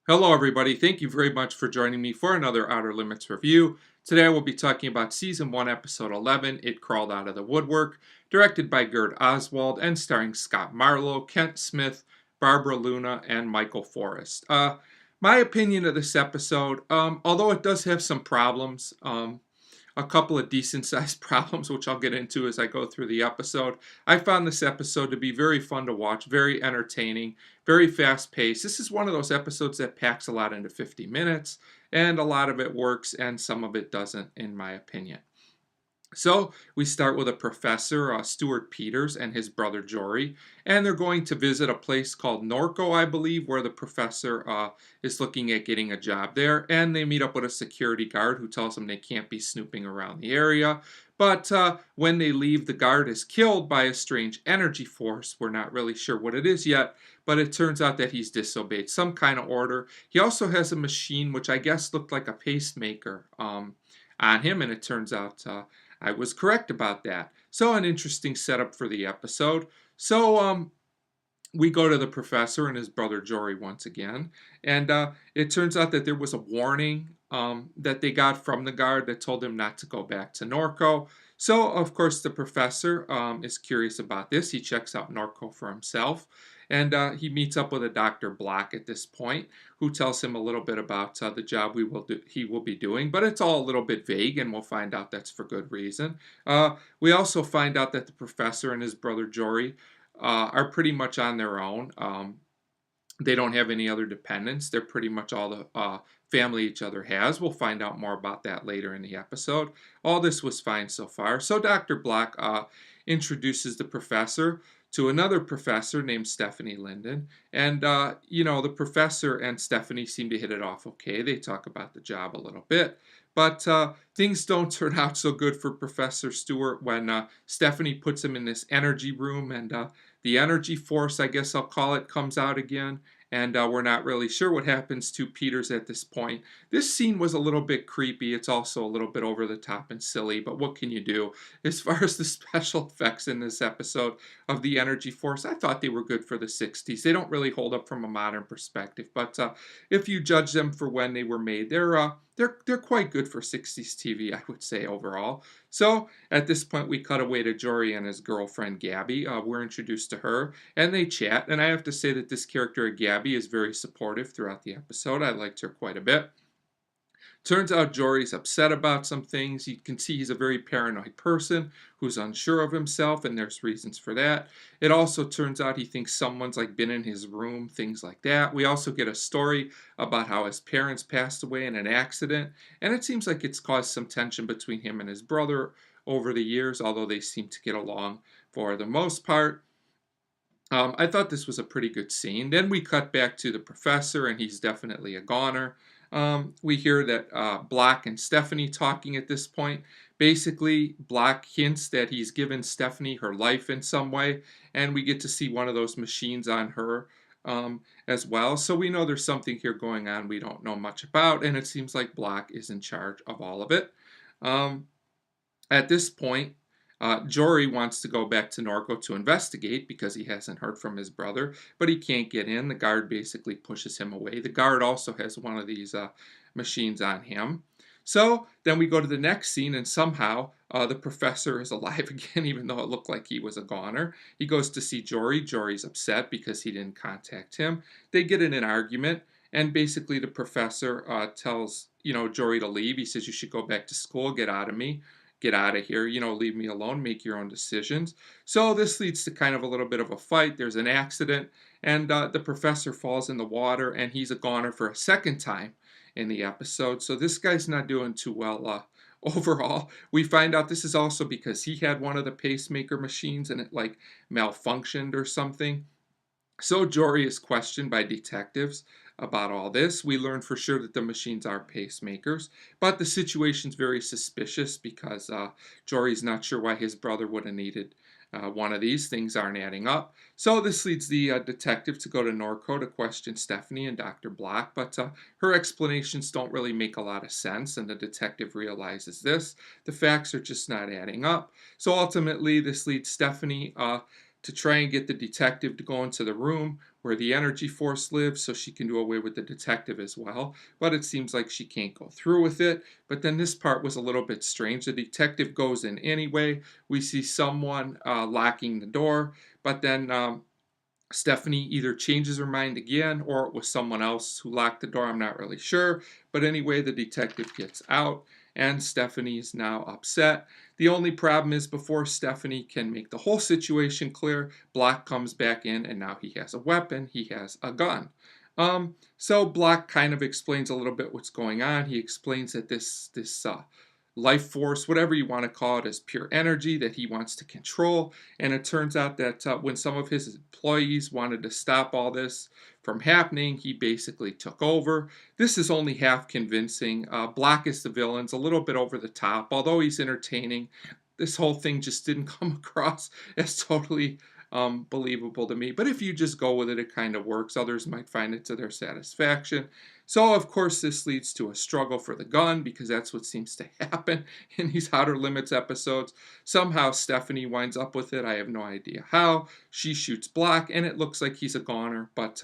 Hello, everybody. Thank you very much for joining me for another Outer Limits review. Today I will be talking about Season 1, Episode 11, It Crawled Out of the Woodwork, directed by Gerd Oswald and starring Scott Marlowe, Kent Smith, Barbara Luna, and Michael Forrest. My opinion of this episode, although it does have some problems, a couple of decent sized problems, which I'll get into as I go through the episode. I found this episode to be very fun to watch, very entertaining, very fast paced. This is one of those episodes that packs a lot into 50 minutes, and a lot of it works and some of it doesn't, in my opinion. So we start with a professor, Stuart Peters, and his brother Jory, and they're going to visit a place called Norco, I believe, where the professor is looking at getting a job there. And they meet up with a security guard who tells them they can't be snooping around the area. But when they leave, the guard is killed by a strange energy force. We're not really sure what it is yet, but it turns out that he's disobeyed some kind of order. He also has a machine which I guess looked like a pacemaker on him, and it turns out I was correct about that. So an interesting setup for the episode. So we go to the professor and his brother Jory once again, and it turns out that there was a warning that they got from the guard that told him not to go back to Norco. So of course the professor is curious about this. He checks out Norco for himself, and he meets up with a Dr. Black at this point, who tells him a little bit about the job he will be doing, but it's all a little bit vague, and we'll find out that's for good reason. We also find out that the professor and his brother Jory are pretty much on their own. They don't have any other dependents. They're pretty much all the family each other has. We'll find out more about that later in the episode. All this was fine so far. So Dr. Black introduces the professor to another professor named Stephanie Linden. And, the professor and Stephanie seem to hit it off okay. They talk about the job a little bit. But things don't turn out so good for Professor Stewart when Stephanie puts him in this energy room, and the energy force, I guess I'll call it, comes out again. And we're not really sure what happens to Peters at this point. This scene was a little bit creepy. It's also a little bit over the top and silly, but what can you do? As far as the special effects in this episode of the energy force, I thought they were good for the 60s. They don't really hold up from a modern perspective, but if you judge them for when they were made, they're quite good for 60s TV, I would say, overall. So at this point, we cut away to Jory and his girlfriend, Gabby. We're introduced to her, and they chat. And I have to say that this character, Gabby, is very supportive throughout the episode. I liked her quite a bit. Turns out Jory's upset about some things. You can see he's a very paranoid person who's unsure of himself, and there's reasons for that. It also turns out he thinks someone's been in his room, things like that. We also get a story about how his parents passed away in an accident, and it seems like it's caused some tension between him and his brother over the years, although they seem to get along for the most part. I thought this was a pretty good scene. Then we cut back to the professor, and he's definitely a goner. We hear that Black and Stephanie talking at this point. Basically, Black hints that he's given Stephanie her life in some way, and we get to see one of those machines on her as well. So we know there's something here going on we don't know much about, and it seems like Black is in charge of all of it. At this point, Jory wants to go back to Norco to investigate because he hasn't heard from his brother, but he can't get in. The guard basically pushes him away. The guard also has one of these machines on him. So then we go to the next scene, and somehow the professor is alive again, even though it looked like he was a goner. He goes to see Jory. Jory's upset because he didn't contact him. They get in an argument, and basically the professor tells Jory to leave. He says, "You should go back to school. Get out of me. Get out of here, leave me alone, make your own decisions." So this leads to kind of a little bit of a fight. There's an accident, and the professor falls in the water, and he's a goner for a second time in the episode. So this guy's not doing too well overall. We find out this is also because he had one of the pacemaker machines, and it malfunctioned or something. So Jory is questioned by detectives about all this. We learn for sure that the machines are pacemakers, but the situation's very suspicious because Jory's not sure why his brother would have needed one of these. Things aren't adding up. So this leads the detective to go to Norco to question Stephanie and Dr. Black, but her explanations don't really make a lot of sense, and the detective realizes this. The facts are just not adding up. So ultimately, this leads Stephanie to try and get the detective to go into the room where the energy force lives so she can do away with the detective as well. But it seems like she can't go through with it. But then this part was a little bit strange. The detective goes in anyway. We see someone locking the door, but then Stephanie either changes her mind again or it was someone else who locked the door. I'm not really sure. But anyway, the detective gets out and Stephanie is now upset. The only problem is before Stephanie can make the whole situation clear, Block comes back in and now he has a weapon. He has a gun. So Block kind of explains a little bit what's going on. He explains that this life force, whatever you want to call it, is pure energy that he wants to control. And it turns out that when some of his employees wanted to stop all this from happening, he basically took over. This is only half convincing. Block is the villain's a little bit over the top, although he's entertaining. This whole thing just didn't come across as totally believable to me. But if you just go with it, it kind of works. Others might find it to their satisfaction. So, of course, this leads to a struggle for the gun because that's what seems to happen in these Outer Limits episodes. Somehow Stephanie winds up with it. I have no idea how. She shoots Block, and it looks like he's a goner, but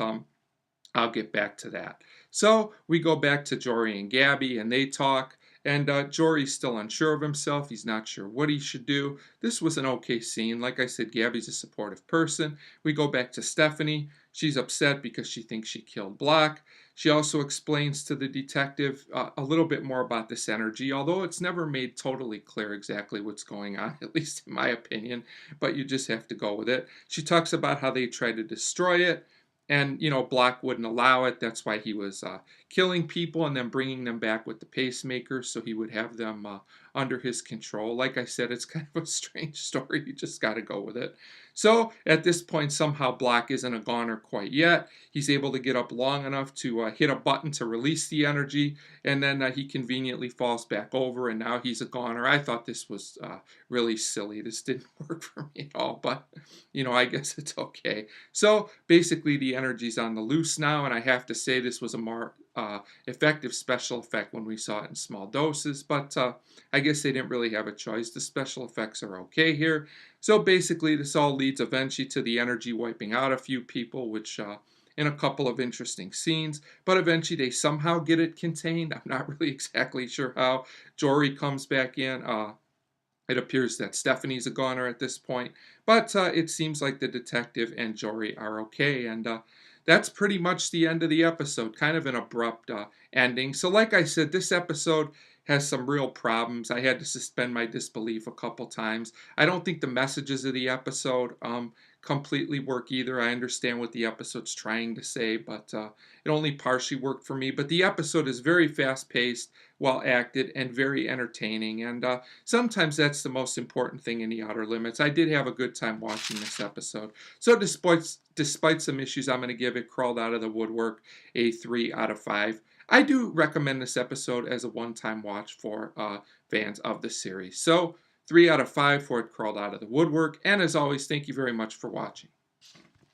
I'll get back to that. So we go back to Jory and Gabby, and they talk. And Jory's still unsure of himself. He's not sure what he should do. This was an okay scene. Like I said, Gabby's a supportive person. We go back to Stephanie. She's upset because she thinks she killed Block. She also explains to the detective a little bit more about this energy, although it's never made totally clear exactly what's going on, at least in my opinion, but you just have to go with it. She talks about how they tried to destroy it, and, Block wouldn't allow it. That's why he was killing people and then bringing them back with the pacemakers so he would have them under his control. Like I said, it's kind of a strange story. You just got to go with it. So at this point, somehow Block isn't a goner quite yet. He's able to get up long enough to hit a button to release the energy, and then he conveniently falls back over, and now he's a goner. I thought this was really silly. This didn't work for me at all, but, I guess it's okay. So basically, the energy's on the loose now, and I have to say this was a more effective special effect when we saw it in small doses, but I guess they didn't really have a choice. The special effects are okay here. So basically, this all leads eventually to the energy wiping out a few people, which in a couple of interesting scenes, but eventually they somehow get it contained. I'm not really exactly sure how. Jory comes back in. It appears that Stephanie's a goner at this point, but it seems like the detective and Jory are okay, and that's pretty much the end of the episode. Kind of an abrupt ending. So like I said, this episode has some real problems. I had to suspend my disbelief a couple times. I don't think the messages of the episode completely work either. I understand what the episode's trying to say, but it only partially worked for me. But the episode is very fast-paced, well acted, and very entertaining. And sometimes that's the most important thing in the Outer Limits. I did have a good time watching this episode. So despite some issues, I'm going to give it Crawled Out of the Woodwork a 3 out of 5. I do recommend this episode as a one-time watch for fans of the series. So 3 out of 5 for it Crawled Out of the Woodwork. And as always, thank you very much for watching.